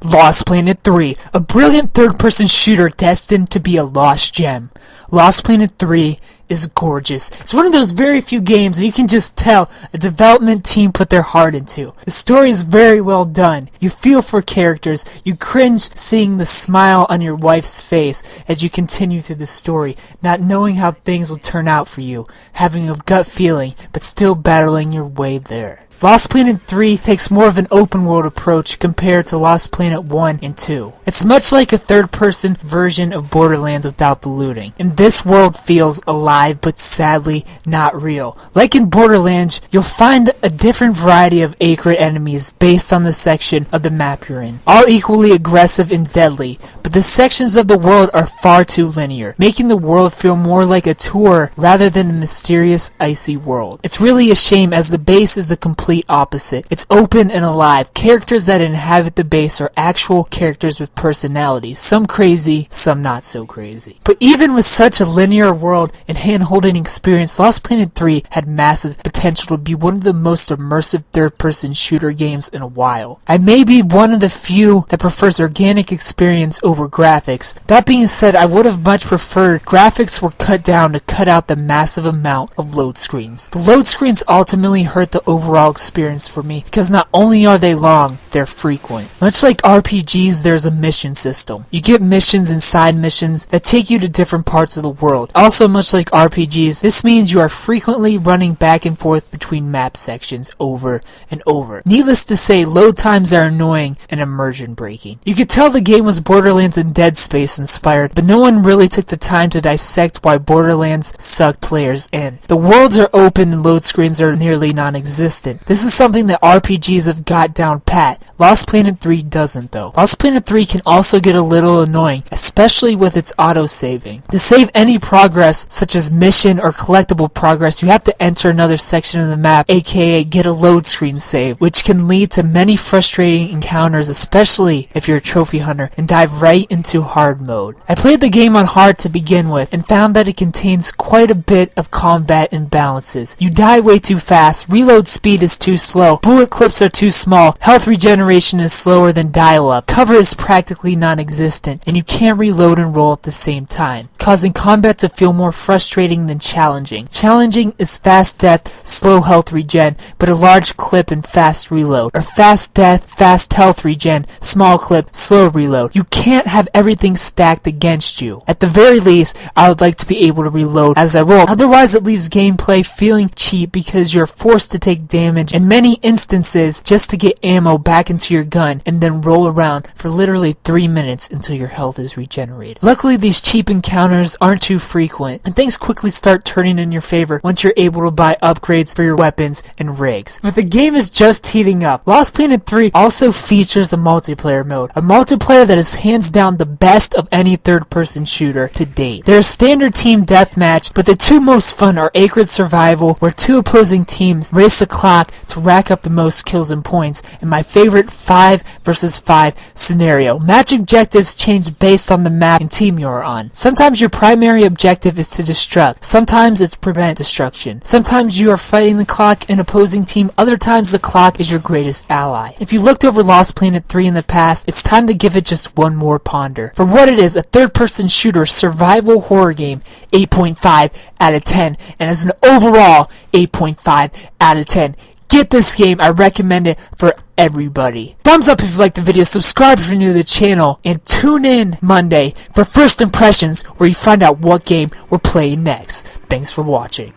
Lost Planet 3, a brilliant third-person shooter destined to be a lost gem. Lost Planet 3 is gorgeous. It's one of those very few games that you can just tell a development team put their heart into. The story is very well done. You feel for characters. You cringe seeing the smile on your wife's face as you continue through the story, not knowing how things will turn out for you, having a gut feeling, but still battling your way there. Lost Planet 3 takes more of an open world approach compared to Lost Planet 1 and 2. It's much like a third-person version of Borderlands without the looting. And this world feels alive but sadly not real. Like in Borderlands, you'll find a different variety of Acrid enemies based on the section of the map you're in. All equally aggressive and deadly, but the sections of the world are far too linear, making the world feel more like a tour rather than a mysterious icy world. It's really a shame as the base is the complete opposite. It's open and alive. Characters that inhabit the base are actual characters with personalities. Some crazy, some not so crazy. But even with such a linear world and hand-holding experience, Lost Planet 3 had massive potential to be one of the most immersive third-person shooter games in a while. I may be one of the few that prefers organic experience over graphics. That being said, I would have much preferred graphics were cut down to cut out the massive amount of load screens. The load screens ultimately hurt the overall experience for me because not only are they long, they're frequent. Much like RPGs, there's a mission system. You get missions and side missions that take you to different parts of the world. Also, much like RPGs, this means you are frequently running back and forth between map sections over and over. Needless to say, load times are annoying and immersion breaking. You could tell the game was Borderlands and Dead Space inspired, but no one really took the time to dissect why Borderlands sucked players in. The worlds are open and load screens are nearly non-existent. This is something that RPGs have got down pat. Lost Planet 3 doesn't though. Lost Planet 3 can also get a little annoying, especially with its auto-saving. To save any progress, such as mission or collectible progress, you have to enter another section of the map, aka get a load screen save, which can lead to many frustrating encounters, especially if you're a trophy hunter, and dive right into hard mode. I played the game on hard to begin with, and found that it contains quite a bit of combat imbalances. You die way too fast, reload speed is too slow, bullet clips are too small, health regeneration is slower than dial-up, cover is practically non-existent, and you can't reload and roll at the same time, causing combat to feel more frustrating than challenging. Challenging is fast death, slow health regen, but a large clip and fast reload, or fast death, fast health regen, small clip, slow reload. You can't have everything stacked against you. At the very least, I would like to be able to reload as I roll, otherwise it leaves gameplay feeling cheap because you're forced to take damage in many instances just to get ammo back into your gun and then roll around for literally 3 minutes until your health is regenerated. Luckily, these cheap encounters aren't too frequent, and things quickly start turning in your favor once you're able to buy upgrades for your weapons and rigs. But the game is just heating up. Lost Planet 3 also features a multiplayer mode, a multiplayer that is hands down the best of any third-person shooter to date. They're a standard team deathmatch, but the two most fun are Acrid Survival, where two opposing teams race the clock to rack up the most kills and points, and my favorite 5 versus 5 scenario. Match objectives change based on the map and team you're on. Sometimes your primary objective is to destruct, sometimes it's prevent destruction. Sometimes you are fighting the clock and opposing team, other times the clock is your greatest ally. If you looked over Lost Planet 3 in the past, it's time to give it just one more ponder. For what it is, a third-person shooter survival horror game, 8.5 out of 10, and as an overall 8.5 out of 10. Get this game, I recommend it for everybody. Thumbs up if you liked the video, subscribe if you're new to the channel, and tune in Monday for First Impressions, where you find out what game we're playing next. Thanks for watching.